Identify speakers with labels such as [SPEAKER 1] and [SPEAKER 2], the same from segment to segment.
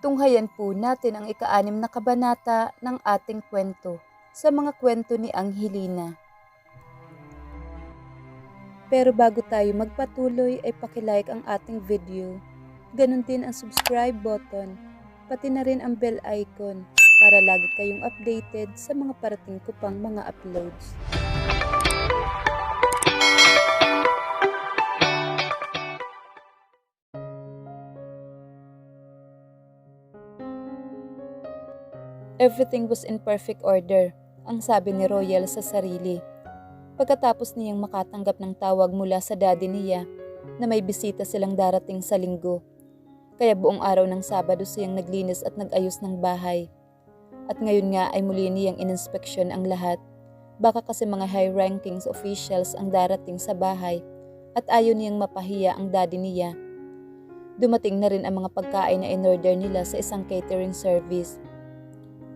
[SPEAKER 1] Tunghayan po natin ang ika-6 na kabanata ng ating kwento sa mga kwento ni Angelina. Pero bago tayo magpatuloy ay pakilike ang ating video. Ganon din ang subscribe button, pati na rin ang bell icon para lagi kayong updated sa mga parating ko pang mga uploads. Everything was in perfect order, ang sabi ni Royal sa sarili. Pagkatapos niyang makatanggap ng tawag mula sa daddy niya na may bisita silang darating sa linggo. Kaya buong araw ng Sabado siyang naglinis at nag-ayos ng bahay. At ngayon nga ay muli niyang ininspeksyon ang lahat. Baka kasi mga high-rankings officials ang darating sa bahay at ayaw niyang mapahiya ang daddy niya. Dumating na rin ang mga pagkain na in-order nila sa isang catering service.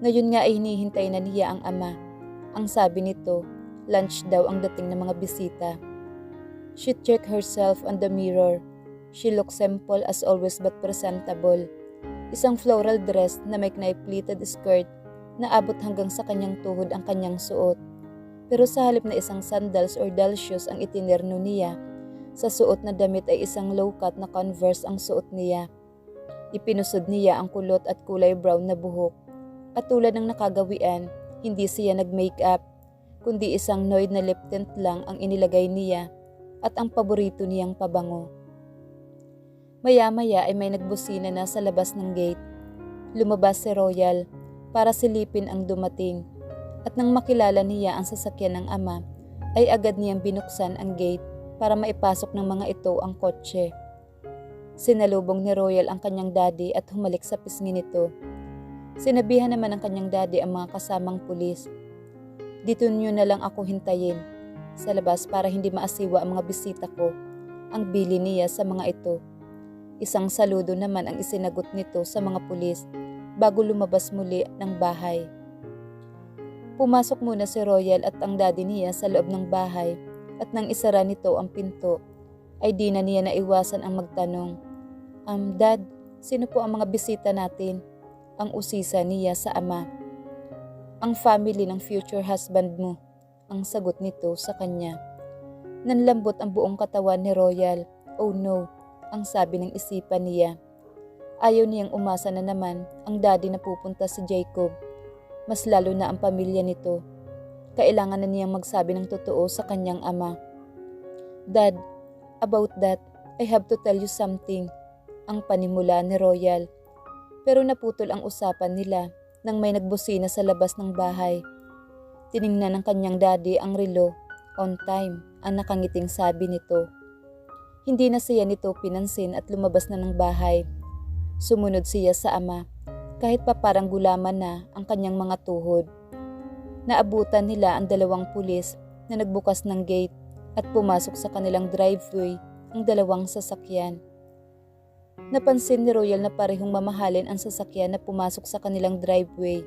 [SPEAKER 1] Ngayon nga ay hinihintay na niya ang ama. Ang sabi nito, lunch daw ang dating ng mga bisita. She checked herself on the mirror. She looked simple as always but presentable. Isang floral dress na may knife-pleated skirt na abot hanggang sa kanyang tuhod ang kanyang suot. Pero sa halip na isang sandals or doll shoes ang itinerno niya, sa suot na damit ay isang low-cut na Converse ang suot niya. Ipinusod niya ang kulot at kulay brown na buhok. At tulad ng nakagawian, hindi siya nag-makeup, kundi isang nude na lip tint lang ang inilagay niya at ang paborito niyang pabango. Maya-maya ay may nagbusina na sa labas ng gate. Lumabas si Royal para silipin ang dumating at nang makilala niya ang sasakyan ng ama, ay agad niyang binuksan ang gate para maipasok ng mga ito ang kotse. Sinalubong ni Royal ang kanyang daddy at humalik sa pisngi nito. Sinabihan naman ng kanyang daddy ang mga kasamang pulis. Dito niyo na lang ako hintayin sa labas para hindi maasiwa ang mga bisita ko, ang bili niya sa mga ito. Isang saludo naman ang isinagot nito sa mga pulis bago lumabas muli ng bahay. Pumasok muna si Royal at ang daddy niya sa loob ng bahay at nang isara nito ang pinto, ay di na niya naiwasan ang magtanong, Dad, sino po ang mga bisita natin? Ang usisa niya sa ama. Ang family ng future husband mo, ang sagot nito sa kanya. Nanlambot ang buong katawan ni Royal. Oh no, ang sabi ng isipan niya. Ayaw niyang umasa na naman ang daddy na pupunta si Jacob. Mas lalo na ang pamilya nito. Kailangan na niyang magsabi ng totoo sa kanyang ama. Dad, about that, I have to tell you something, ang panimula ni Royal. Pero naputol ang usapan nila nang may nagbusina sa labas ng bahay. Tiningnan ng kanyang daddy ang relo. On time, ang nakangiting sabi nito. Hindi na siya nito pinansin at lumabas na ng bahay. Sumunod siya sa ama, kahit pa parang gulaman na ang kanyang mga tuhod. Naabutan nila ang dalawang pulis na nagbukas ng gate at pumasok sa kanilang driveway ang dalawang sasakyan. Napansin ni Royal na parehong mamahalin ang sasakyan na pumasok sa kanilang driveway.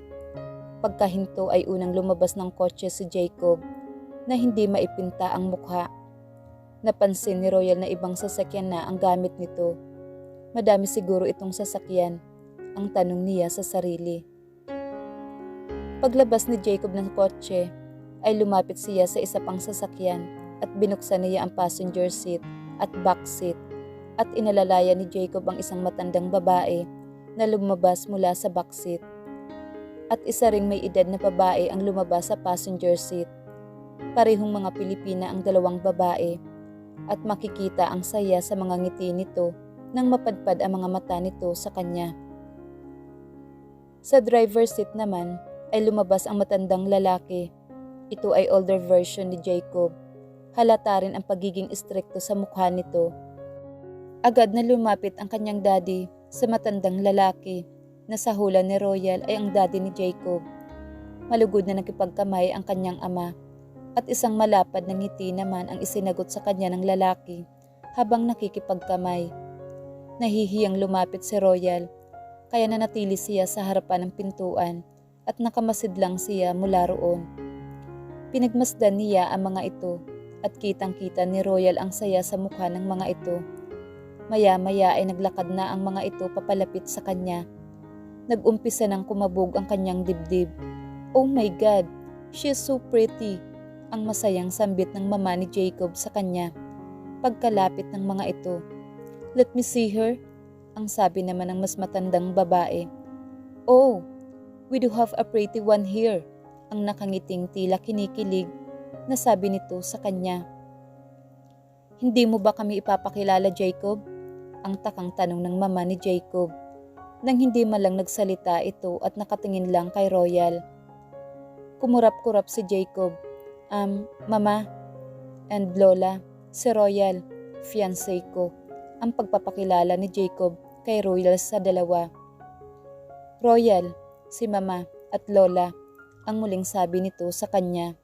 [SPEAKER 1] Pagkahinto ay unang lumabas ng kotse si Jacob na hindi maipinta ang mukha. Napansin ni Royal na ibang sasakyan na ang gamit nito. Madami siguro itong sasakyan, ang tanong niya sa sarili. Paglabas ni Jacob ng kotse, ay lumapit siya sa isa pang sasakyan at binuksan niya ang passenger seat at back seat. At inalalaya ni Jacob ang isang matandang babae na lumabas mula sa backseat. At isa ring may edad na babae ang lumabas sa passenger seat. Parehong mga Pilipina ang dalawang babae at makikita ang saya sa mga ngiti nito nang mapadpad ang mga mata nito sa kanya. Sa driver's seat naman ay lumabas ang matandang lalaki. Ito ay older version ni Jacob. Halata rin ang pagiging istrikto sa mukha nito. Agad na lumapit ang kanyang daddy sa matandang lalaki na sa hula ni Royal ay ang daddy ni Jacob. Malugod na nakipagkamay ang kanyang ama at isang malapad na ngiti naman ang isinagot sa kanya ng lalaki habang nakikipagkamay. Nahihiyang lumapit si Royal kaya nanatili siya sa harapan ng pintuan at nakamasid lang siya mula roon. Pinagmasdan niya ang mga ito at kitang-kita ni Royal ang saya sa mukha ng mga ito. Maya-maya ay naglakad na ang mga ito papalapit sa kanya Nag-umpisa ng kumabog ang kanyang dibdib. Oh my God, she is so pretty, ang masayang sambit ng mama ni Jacob sa kanya. Pagkalapit ng mga ito, let me see her, ang sabi naman ng mas matandang babae. Oh, we do have a pretty one here, ang nakangiting tila kinikilig na sabi nito sa kanya. Hindi mo ba kami ipapakilala, Jacob? Ang takang tanong ng mama ni Jacob. Nang hindi malang nagsalita ito at nakatingin lang kay Royal. Kumurap-kurap si Jacob. Mama and Lola, si Royal, fiancé ko. Ang pagpapakilala ni Jacob kay Royal sa dalawa. Royal, si Mama at Lola, ang muling sabi nito sa kanya.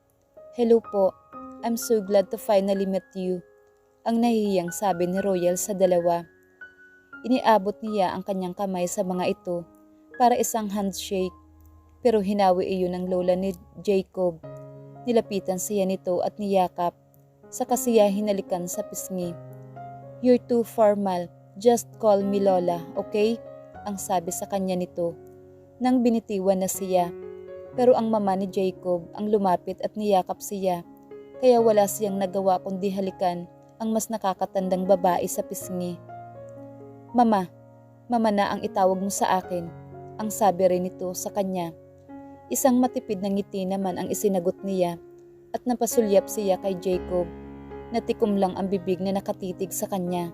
[SPEAKER 1] Hello po, I'm so glad to finally meet you. Ang nahihiyang sabi ni Royal sa dalawa. Iniabot niya ang kanyang kamay sa mga ito para isang handshake, pero hinawi iyon ng lola ni Jacob. Nilapitan siya nito at niyakap, saka siya hinalikan sa pisngi. You're too formal, just call me Lola, okay? Ang sabi sa kanya nito, nang binitiwan na siya. Pero ang mama ni Jacob ang lumapit at niyakap siya, kaya wala siyang nagawa kundi halikan ang mas nakakatandang babae sa pisngi. Mama na ang itawag mo sa akin, ang sabi rin nito sa kanya. Isang matipid na ngiti naman ang isinagot niya at napasulyap siya kay Jacob. Natikom lang ang bibig na nakatitig sa kanya.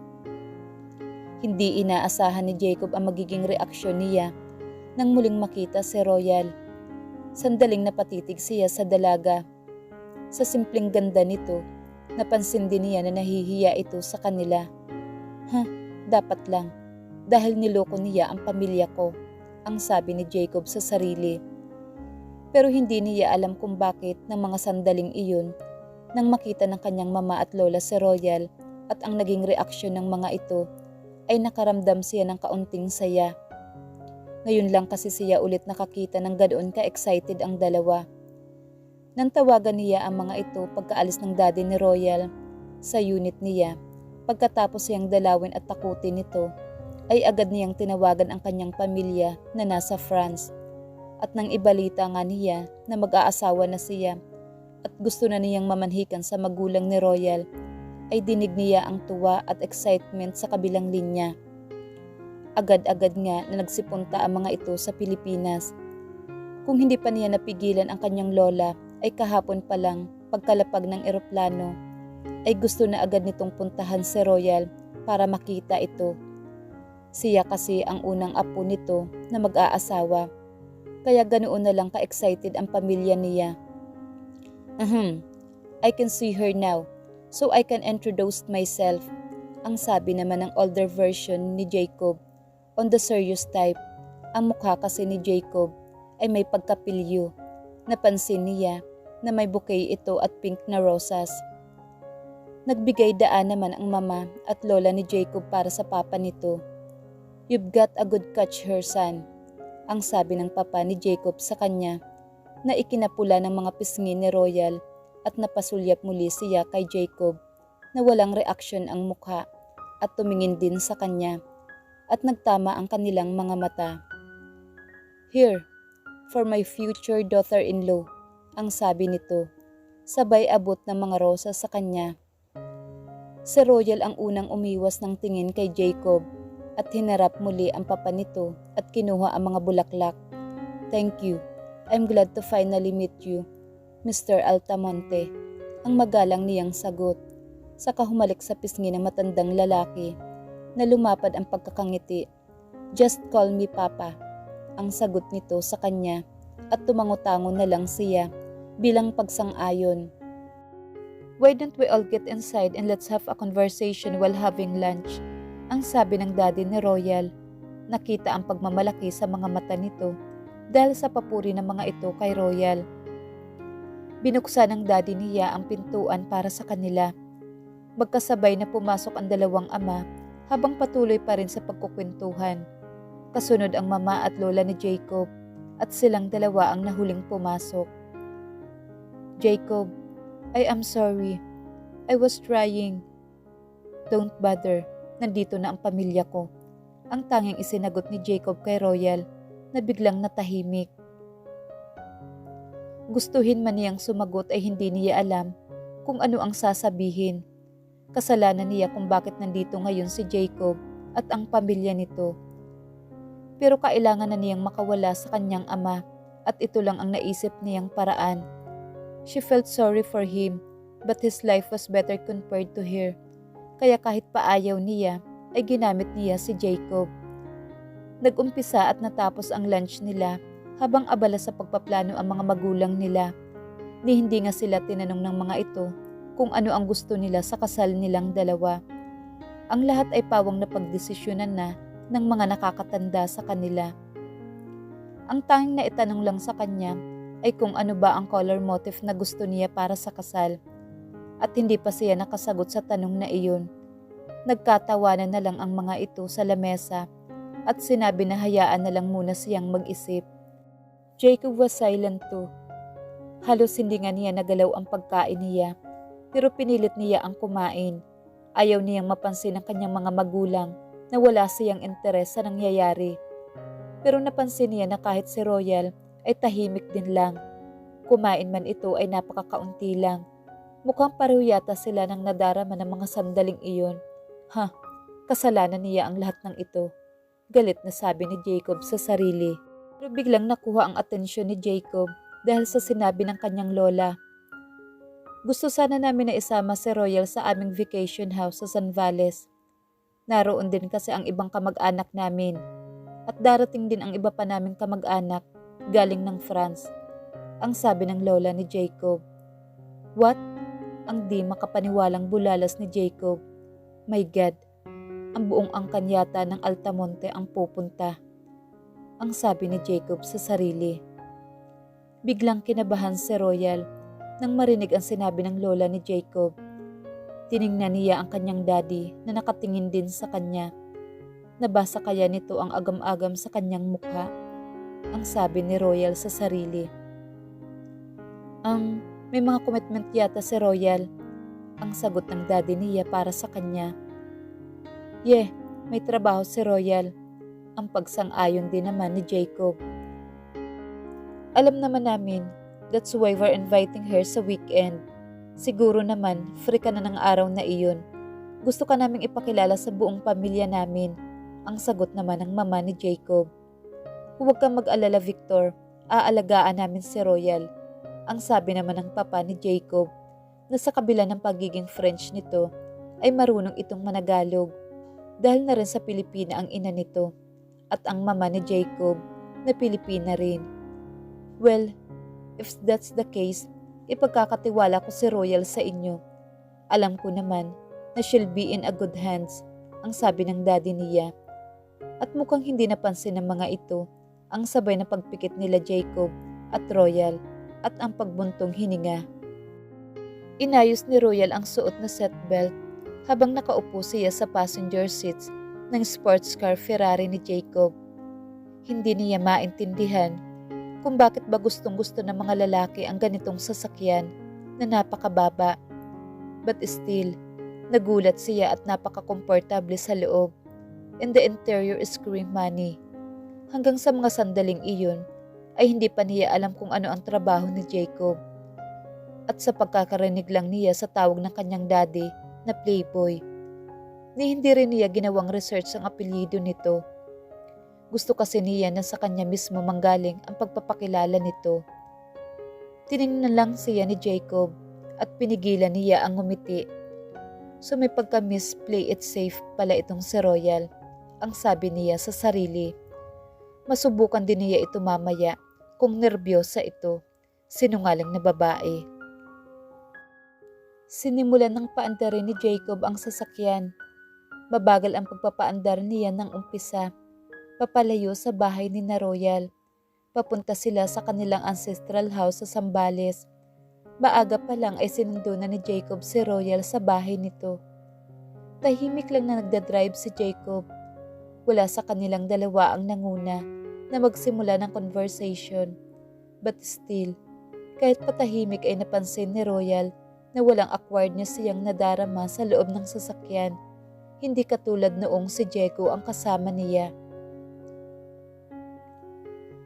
[SPEAKER 1] Hindi inaasahan ni Jacob ang magiging reaksyon niya nang muling makita si Royal. Sandaling napatitig siya sa dalaga. Sa simpleng ganda nito, napansin din niya na nahihiya ito sa kanila. Dapat lang, dahil niloko niya ang pamilya ko, ang sabi ni Jacob sa sarili. Pero hindi niya alam kung bakit ng mga sandaling iyon nang makita ng kanyang mama at lola si Royal at ang naging reaksyon ng mga ito ay nakaramdam siya ng kaunting saya. Ngayon lang kasi siya ulit nakakita ng ganoon ka-excited ang dalawa. Nang tawagan niya ang mga ito pagkaalis ng daddy ni Royal sa unit niya, pagkatapos siyang dalawin at takutin nito, ay agad niyang tinawagan ang kanyang pamilya na nasa France. At nang ibalita nga niya na mag-aasawa na siya at gusto na niyang mamanhikan sa magulang ni Royal, ay dinig niya ang tuwa at excitement sa kabilang linya. Agad-agad nga na nagsipunta ang mga ito sa Pilipinas. Kung hindi pa niya napigilan ang kanyang lola, ay kahapon pa lang pagkalapag ng eroplano, ay gusto na agad nitong puntahan si Royal para makita ito. Siya kasi ang unang apo nito na mag-aasawa, kaya ganoon na lang ka-excited ang pamilya niya. I can see her now, so I can introduce myself, ang sabi naman ng older version ni Jacob. On the serious type, ang mukha kasi ni Jacob ay may pagkapilyo. Napansin niya na may bouquet ito at pink na rosas. Nagbigay daan naman ang mama at lola ni Jacob para sa papa nito. You've got a good catch her, son, ang sabi ng papa ni Jacob sa kanya, na ikinapula ng mga pisngi ni Royal at napasulyap muli siya kay Jacob na walang reaksyon ang mukha at tumingin din sa kanya at nagtama ang kanilang mga mata. Here, for my future daughter-in-law, ang sabi nito, sabay abot ng mga rosas sa kanya. Si Royal ang unang umiwas ng tingin kay Jacob at hinarap muli ang papa nito at kinuha ang mga bulaklak. Thank you. I'm glad to finally meet you, Mr. Altamonte, ang magalang niyang sagot. Saka humalik sa pisngi ng matandang lalaki na lumapad ang pagkakangiti. Just call me Papa, ang sagot nito sa kanya at tumango-tango na lang siya bilang pagsang-ayon. Why don't we all get inside and let's have a conversation while having lunch? Ang sabi ng daddy ni Royal. Nakita ang pagmamalaki sa mga mata nito dahil sa papuri ng mga ito kay Royal. Binuksan ng daddy niya ang pintuan para sa kanila. Magkasabay na pumasok ang dalawang ama habang patuloy pa rin sa pagkukwentuhan. Kasunod ang mama at lola ni Jacob at silang dalawa ang nahuling pumasok. Jacob, I am sorry. I was trying. Don't bother. Nandito na ang pamilya ko. Ang tanging isinagot ni Jacob kay Royal na biglang natahimik. Gustuhin man niyang sumagot ay hindi niya alam kung ano ang sasabihin. Kasalanan niya kung bakit nandito ngayon si Jacob at ang pamilya nito. Pero kailangan na niyang makawala sa kanyang ama at ito lang ang naisip niyang paraan. She felt sorry for him, but his life was better compared to her. Kaya kahit paayaw niya, ay ginamit niya si Jacob. Nag-umpisa at natapos ang lunch nila habang abala sa pagpaplano ang mga magulang nila. Hindi nga sila tinanong ng mga ito kung ano ang gusto nila sa kasal nilang dalawa. Ang lahat ay pawang napagdesisyonan na ng mga nakakatanda sa kanila. Ang tanging na itanong lang sa kanya ay kung ano ba ang color motif na gusto niya para sa kasal. At hindi pa siya nakasagot sa tanong na iyon. Nagkatawanan na lang ang mga ito sa lamesa at sinabi na hayaan na lang muna siyang mag-isip. Jacob was silent too. Halos hindi nga niya nagalaw ang pagkain niya, pero pinilit niya ang kumain. Ayaw niyang mapansin ang kanyang mga magulang na wala siyang interes sa nangyayari. Pero napansin niya na kahit si Royal ay tahimik din lang. Kumain man ito ay napakakaunti lang. Mukhang pareho yata sila nang nadarama ng mga sandaling iyon. Kasalanan niya ang lahat ng ito. Galit na sabi ni Jacob sa sarili. Pero biglang nakuha ang atensyon ni Jacob dahil sa sinabi ng kanyang lola. Gusto sana namin na isama si Royal sa aming vacation house sa San Vales. Naroon din kasi ang ibang kamag-anak namin. At darating din ang iba pa naming kamag-anak galing ng France. Ang sabi ng lola ni Jacob. What? Ang di makapaniwalang bulalas ni Jacob. My God, ang buong angkan yata ng Altamonte ang pupunta. Ang sabi ni Jacob sa sarili. Biglang kinabahan si Royal nang marinig ang sinabi ng lola ni Jacob. Tiningnan niya ang kanyang daddy na nakatingin din sa kanya. Nabasa kaya nito ang agam-agam sa kanyang mukha? Ang sabi ni Royal sa sarili. May mga commitment yata si Royal. Ang sagot ng daddy niya para sa kanya. Yeah, may trabaho si Royal. Ang pagsang-ayon din naman ni Jacob. Alam naman namin, that's why we're inviting her sa weekend. Siguro naman, free ka na ng araw na iyon. Gusto ka naming ipakilala sa buong pamilya namin. Ang sagot naman ng mama ni Jacob. Huwag kang mag-alala, Victor. Aalagaan namin si Royal. Ang sabi naman ng papa ni Jacob na sa kabila ng pagiging French nito ay marunong itong managalog dahil na rin sa Pilipina ang ina nito at ang mama ni Jacob na Pilipina rin. Well, if that's the case, ipagkakatiwala ko si Royal sa inyo. Alam ko naman na she'll be in a good hands, ang sabi ng daddy niya. At mukhang hindi napansin ng mga ito ang sabay na pagpikit nila Jacob at Royal at ang pagbuntong hininga. Inayos ni Royal ang suot na seatbelt habang nakaupo siya sa passenger seats ng sports car Ferrari ni Jacob. Hindi niya maintindihan kung bakit ba gustong-gusto ng mga lalaki ang ganitong sasakyan na napakababa. But still, nagulat siya at napaka-komportable sa loob. And the interior is scream money. Hanggang sa mga sandaling iyon, ay hindi pa niya alam kung ano ang trabaho ni Jacob. At sa pagkakarinig lang niya sa tawag ng kanyang daddy na playboy, hindi rin niya ginawang research ang apelyido nito. Gusto kasi niya na sa kanya mismo manggaling ang pagpapakilala nito. Tiningnan lang siya ni Jacob at pinigilan niya ang ngumiti. So may pagka-miss play it safe pala itong si Royal, ang sabi niya sa sarili. Masubukan din niya ito mamaya kung nerbiyosa ito, sinungaling na babae. Sinimulan ng paandarin ni Jacob ang sasakyan. Mabagal ang pagpapaandar niya ng umpisa. Papalayo sa bahay ni na Royal. Papunta sila sa kanilang ancestral house sa Zambales. Maaga pa lang ay sinundo na ni Jacob si Royal sa bahay nito. Tahimik lang na nagdadrive si Jacob. Wala sa kanilang dalawa ang nanguna na magsimula ng conversation. But still, kahit patahimik ay napansin ni Royal na walang awkwardness siyang nadarama sa loob ng sasakyan. Hindi katulad noong si Diego ang kasama niya.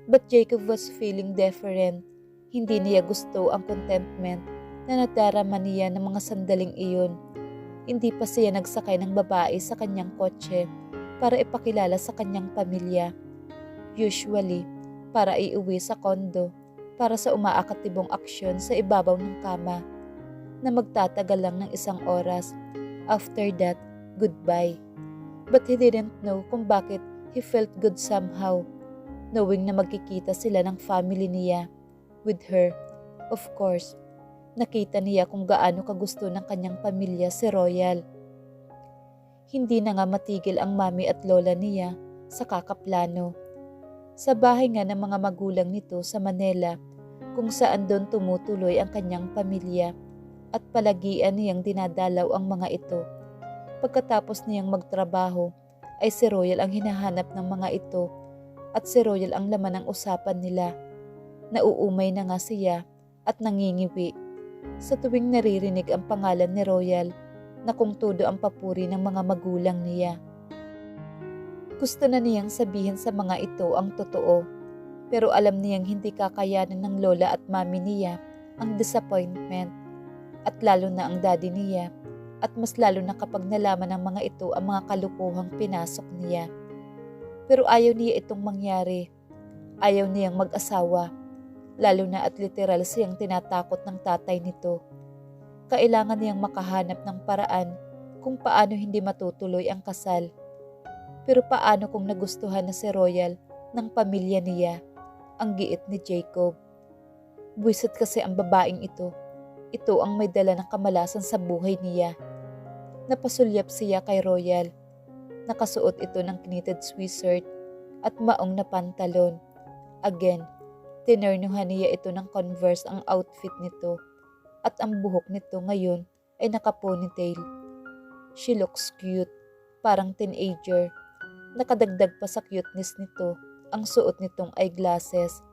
[SPEAKER 1] But Jacob was feeling different. Hindi niya gusto ang contentment na nadarama niya ng mga sandaling iyon. Hindi pa siya nagsakay ng babae sa kanyang kotse para ipakilala sa kanyang pamilya. Usually, para iuwi sa kondo, para sa umaakatibong aksyon sa ibabaw ng kama, na magtatagal lang ng 1 oras. After that, goodbye. But he didn't know kung bakit he felt good somehow, knowing na magkikita sila ng family niya. With her, of course. Nakita niya kung gaano kagusto ng kanyang pamilya si Royal. Hindi na nga matigil ang mami at lola niya sa kakaplano. Sa bahay nga ng mga magulang nito sa Manila, kung saan doon tumutuloy ang kanyang pamilya at palagian niyang dinadalaw ang mga ito. Pagkatapos niyang magtrabaho, ay si Royal ang hinahanap ng mga ito at si Royal ang laman ng usapan nila. Nauumay na nga siya at nangingiwi sa tuwing naririnig ang pangalan ni Royal na kung todo ang papuri ng mga magulang niya. Gusto na niyang sabihin sa mga ito ang totoo, pero alam niyang hindi kakayanan ng lola at mami niya ang disappointment, at lalo na ang daddy niya, at mas lalo na kapag nalaman ng mga ito ang mga kalukuhang pinasok niya. Pero ayaw niya itong mangyari. Ayaw niyang mag-asawa, lalo na at literal siyang tinatakot ng tatay nito. Kailangan niyang makahanap ng paraan kung paano hindi matutuloy ang kasal. Pero paano kung nagustuhan na si Royal ng pamilya niya? Ang giit ni Jacob. Buwisit kasi ang babaeng ito. Ito ang may dala ng kamalasan sa buhay niya. Napasulyap siya kay Royal. Nakasuot ito ng knitted sweatshirt at maong na pantalon. Again, tinernuhan niya ito ng Converse ang outfit nito. At ang buhok nito ngayon ay naka-ponytail. She looks cute, parang teenager. Nakadagdag pa sa cuteness nito ang suot nitong eyeglasses.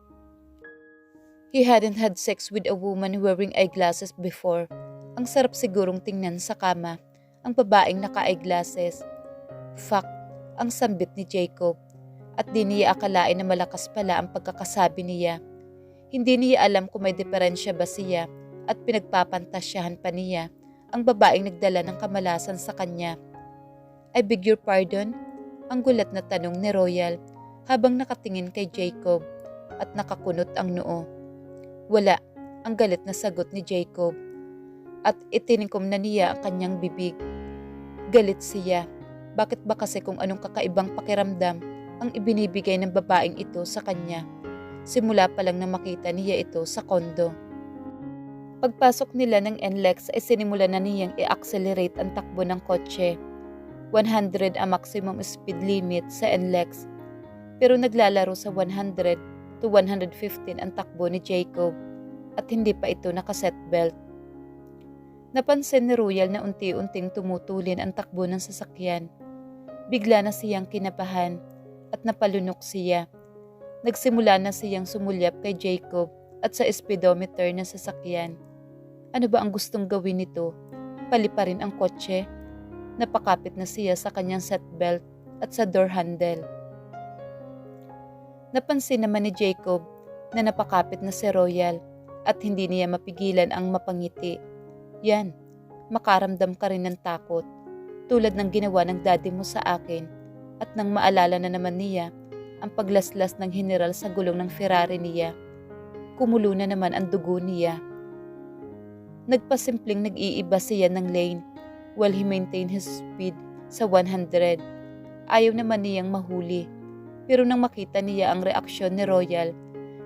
[SPEAKER 1] He hadn't had sex with a woman wearing eyeglasses before. Ang sarap sigurong tingnan sa kama ang babaeng naka-eyeglasses. Fact, ang sambit ni Jacob. At di niya akalain na malakas pala ang pagkakasabi niya. Hindi niya alam kung may diferensya ba siya at pinagpapantasyahan pa niya ang babaeng nagdala ng kamalasan sa kanya. I beg your pardon? Ang gulat na tanong ni Royal habang nakatingin kay Jacob at nakakunot ang noo. Wala, ang galit na sagot ni Jacob at itiningkom na niya ang kanyang bibig. Galit siya. Bakit ba kasi kung anong kakaibang pakiramdam ang ibinibigay ng babaeng ito sa kanya? Simula pa lang na makita niya ito sa kondo. Pagpasok nila ng NLEX ay sinimula na niyang i-accelerate ang takbo ng kotse. 100 ang maximum speed limit sa NLEX, pero naglalaro sa 100 to 115 ang takbo ni Jacob at hindi pa ito naka-seatbelt. Napansin ni Royal na unti-unting tumutulin ang takbo ng sasakyan. Bigla na siyang kinabahan at napalunok siya. Nagsimula na siyang sumulyap kay Jacob at sa speedometer ng sasakyan. Ano ba ang gustong gawin nito? Paliparin ang kotse? Napakapit na siya sa kanyang seatbelt at sa door handle. Napansin naman ni Jacob na napakapit na si Royal at hindi niya mapigilan ang mapangiti. Yan, makaramdam ka rin ng takot tulad ng ginawa ng daddy mo sa akin at nang maalala na naman niya ang paglaslas ng general sa gulong ng Ferrari niya. Kumulo na naman ang dugo niya. Nagpasimpleng nag-iiba siya ng lane while he maintained his speed sa 100. Ayaw naman niyang mahuli. Pero nang makita niya ang reaksyon ni Royal,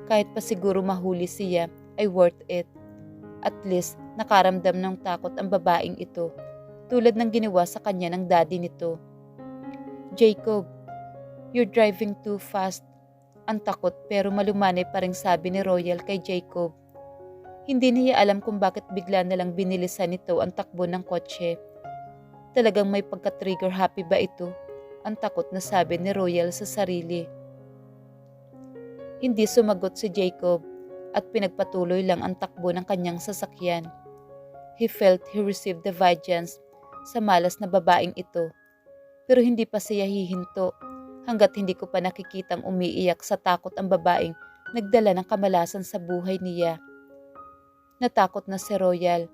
[SPEAKER 1] kahit pa siguro mahuli siya, ay worth it. At least, nakaramdam ng takot ang babaeng ito, tulad ng ginawa sa kanya ng daddy nito. Jacob, you're driving too fast. Ang takot pero malumanay pa ring sabi ni Royal kay Jacob. Hindi niya alam kung bakit bigla na lang binilisan nito ang takbo ng kotse. Talagang may pagka-trigger happy ba ito? Ang takot na sabi ni Royal sa sarili. Hindi sumagot si Jacob at pinagpatuloy lang ang takbo ng kanyang sasakyan. He felt he received the vengeance sa malas na babaeng ito. Pero hindi pa siya hihinto hanggat hindi ko pa nakikitang umiiyak sa takot ang babaeng nagdala ng kamalasan sa buhay niya. Natakot na si Royal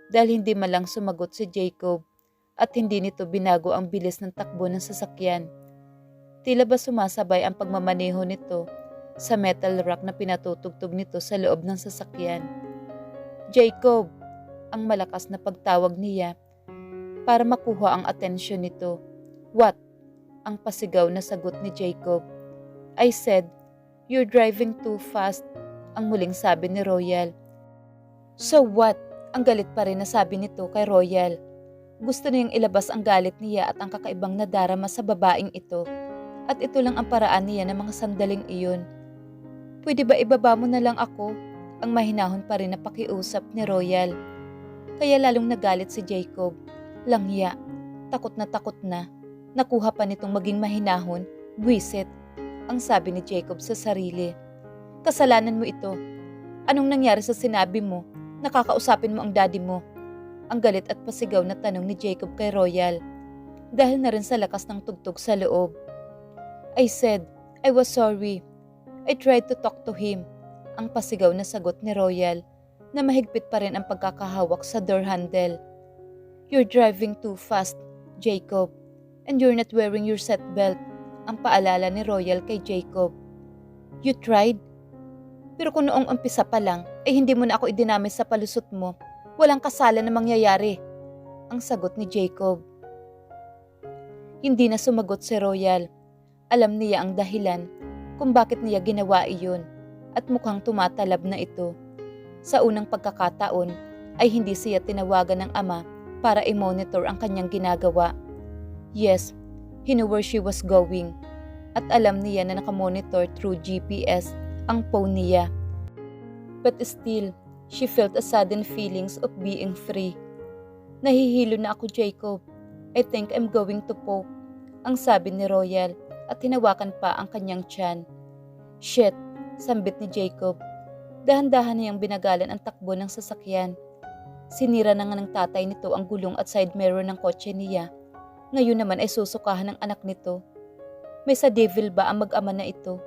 [SPEAKER 1] dahil hindi malang sumagot si Jacob at hindi nito binago ang bilis ng takbo ng sasakyan. Tila ba sumasabay ang pagmamaneho nito sa metal rack na pinatutugtog nito sa loob ng sasakyan. Jacob! Ang malakas na pagtawag niya para makuha ang atensyon nito. What? Ang pasigaw na sagot ni Jacob. I said, you're driving too fast, ang muling sabi ni Royal. So what? Ang galit pa rin na sabi nito kay Royal. Gusto niyang ilabas ang galit niya at ang kakaibang nadarama sa babaeng ito. At ito lang ang paraan niya ng mga sandaling iyon. Pwede ba ibaba mo na lang ako? Ang mahinahon pa rin na pakiusap ni Royal. Kaya lalong nagalit si Jacob. Langya, takot na. Nakuha pa nitong maging mahinahon, buwisit, ang sabi ni Jacob sa sarili. Kasalanan mo ito. Anong nangyari sa sinabi mo? Nakakausapin mo ang daddy mo. Ang galit at pasigaw na tanong ni Jacob kay Royal. Dahil na rin sa lakas ng tugtog sa loob. I said, I was sorry. I tried to talk to him. Ang pasigaw na sagot ni Royal na mahigpit pa rin ang pagkakahawak sa door handle. You're driving too fast, Jacob. And you're not wearing your seatbelt. Ang paalala ni Royal kay Jacob. You tried? Pero kung noong umpisa pa lang, ay hindi mo na ako idinamay sa palusot mo. Walang kasalan na mangyayari. Ang sagot ni Jacob. Hindi na sumagot si Royal. Alam niya ang dahilan kung bakit niya ginawa iyon at mukhang tumatalab na ito. Sa unang pagkakataon ay hindi siya tinawagan ng ama para i-monitor ang kanyang ginagawa. Yes, he knew where she was going at alam niya na nakamonitor through GPS ang phone niya. But still, she felt a sudden feelings of being free. Nahihilo na ako, Jacob. I think I'm going to poke, ang sabi ni Royal at hinawakan pa ang kanyang tiyan. Shit, sambit ni Jacob. Dahan-dahan niyang binagalan ang takbo ng sasakyan. Sinira na nga ng tatay nito ang gulong at side mirror ng kotse niya. Ngayon naman ay susukahan ng anak nito. May sa devil ba ang mag-ama na ito?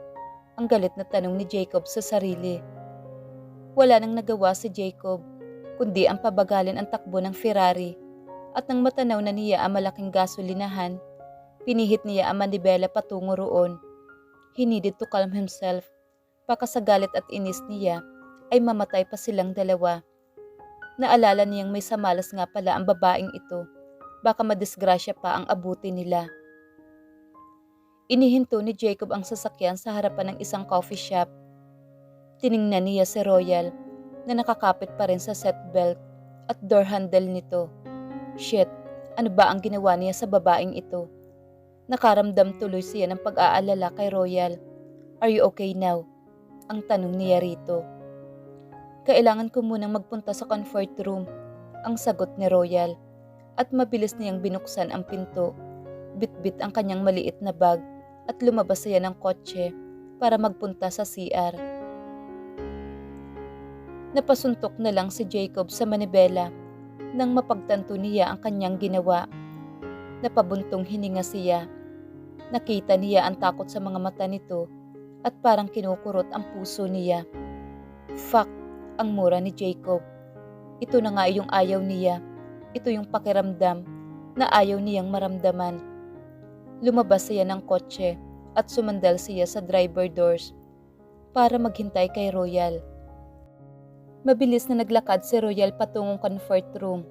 [SPEAKER 1] Ang galit na tanong ni Jacob sa sarili. Wala nang nagawa si Jacob, kundi ang pabagalin ang takbo ng Ferrari. At nang matanaw na niya ang malaking gasolinahan, pinihit niya ang manibela patungo roon. He needed to calm himself. Baka sa galit at inis niya ay mamatay pa silang dalawa. Naalala niyang may samalas nga pala ang babaeng ito. Baka madisgrasya pa ang abuti nila. Inihinto ni Jacob ang sasakyan sa harapan ng isang coffee shop. Tiningnan niya si Royal na nakakapit pa rin sa seatbelt at door handle nito. Shit, ano ba ang ginawa niya sa babaeng ito? Nakaramdam tuloy siya ng pag-aalala kay Royal. Are you okay now? Ang tanong niya rito. Kailangan ko munang magpunta sa comfort room, ang sagot ni Royal. At mabilis niyang binuksan ang pinto. Bit-bit ang kanyang maliit na bag at lumabas siya ng kotse para magpunta sa CR. Napasuntok na lang si Jacob sa manibela nang mapagtanto niya ang kanyang ginawa. Napabuntong hininga siya. Nakita niya ang takot sa mga mata nito at parang kinukurot ang puso niya. Fuck, ang mura ni Jacob. Ito na nga yung ayaw niya. Ito yung pakiramdam na ayaw niyang maramdaman. Lumabas siya ng kotse at sumandal siya sa driver doors para maghintay kay Royal. Mabilis na naglakad si Royal patungong comfort room.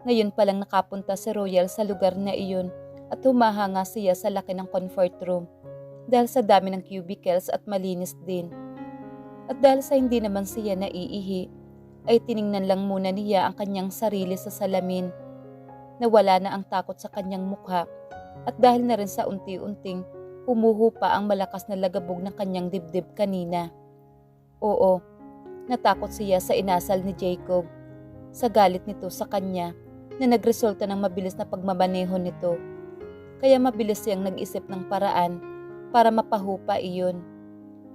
[SPEAKER 1] Ngayon palang nakapunta si Royal sa lugar na iyon at humahanga siya sa laki ng comfort room dahil sa dami ng cubicles at malinis din. At dahil sa hindi naman siya naiihi, ay tiningnan lang muna niya ang kanyang sarili sa salamin. Nawala na ang takot sa kanyang mukha at dahil na rin sa unti-unting humuhu pa ang malakas na lagabog ng kanyang dibdib kanina. Oo, natakot siya sa inasal ni Jacob, sa galit nito sa kanya na nagresulta ng mabilis na pagmamaneho nito. Kaya mabilis siyang nag-isip ng paraan para mapahupa iyon.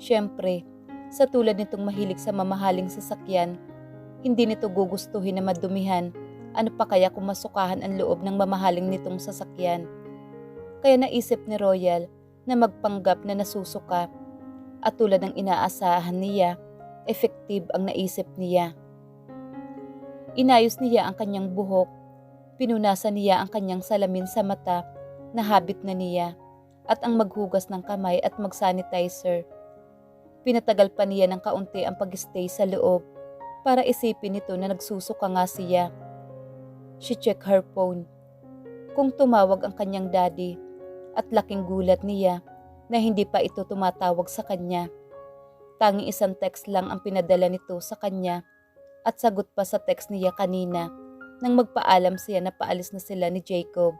[SPEAKER 1] Siyempre, sa tulad nitong mahilig sa mamahaling sasakyan, hindi nito gugustuhin na madumihan. Ano pa kaya kung masukahan ang loob ng mamahaling nitong sasakyan? Kaya naisip ni Royal na magpanggap na nasusuka at tulad ng inaasahan niya, effective ang naisip niya. Inayos niya ang kanyang buhok, pinunasan niya ang kanyang salamin sa mata na habit na niya at ang maghugas ng kamay at mag-sanitizer. Pinatagal pa niya ng kaunti ang pag-stay sa loob para isipin nito na nagsusuka nga siya. She checked her phone. Kung tumawag ang kanyang daddy at laking gulat niya na hindi pa ito tumatawag sa kanya. Tanging isang text lang ang pinadala nito sa kanya at sagot pa sa text niya kanina nang magpaalam siya na paalis na sila ni Jacob.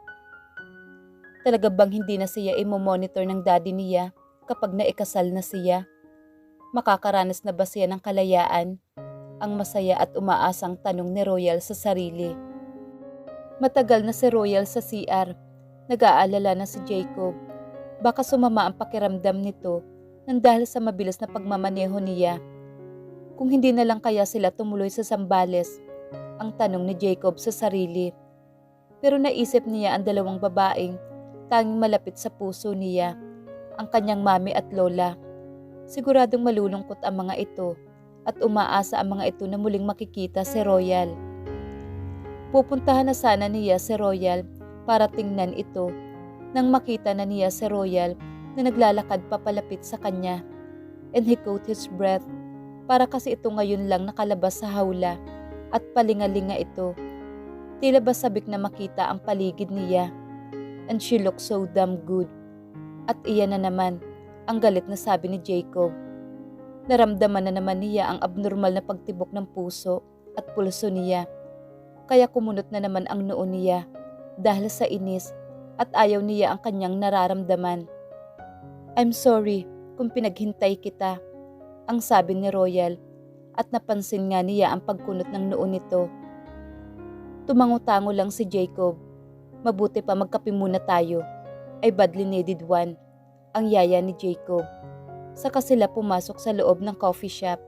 [SPEAKER 1] Talaga bang hindi na siya imo-monitor ng daddy niya kapag naikasal na siya? Makakaranas na ba siya ng kalayaan? Ang masaya at umaasang tanong ni Royal sa sarili. Matagal na si Royal sa CR. Nag-aalala na si Jacob. Baka sumama ang pakiramdam nito nang dahil sa mabilis na pagmamaneho niya. Kung hindi na lang kaya sila tumuloy sa Zambales, ang tanong ni Jacob sa sarili. Pero naisip niya ang dalawang babaeng tanging malapit sa puso niya, ang kanyang mami at lola. Siguradong malulungkot ang mga ito at umaasa ang mga ito na muling makikita si Royal. Pupuntahan na sana niya si Royal para tingnan ito nang makita na niya si Royal na naglalakad papalapit sa kanya. And he caught his breath para kasi ito ngayon lang nakalabas sa hawla at palingalinga ito. Tila ba sabik na makita ang paligid niya. And she looked so damn good. At iyan na naman ang galit na sabi ni Jacob. Naramdaman na naman niya ang abnormal na pagtibok ng puso at pulso niya. Kaya kumunot na naman ang noo niya dahil sa inis at ayaw niya ang kanyang nararamdaman. I'm sorry kung pinaghintay kita, ang sabi ni Royal at napansin nga niya ang pagkunot ng noo nito. Tumango-tango lang si Jacob. Mabuti pa magkape muna tayo. I badly needed one, ang yaya ni Jacob. Saka sila pumasok sa loob ng coffee shop.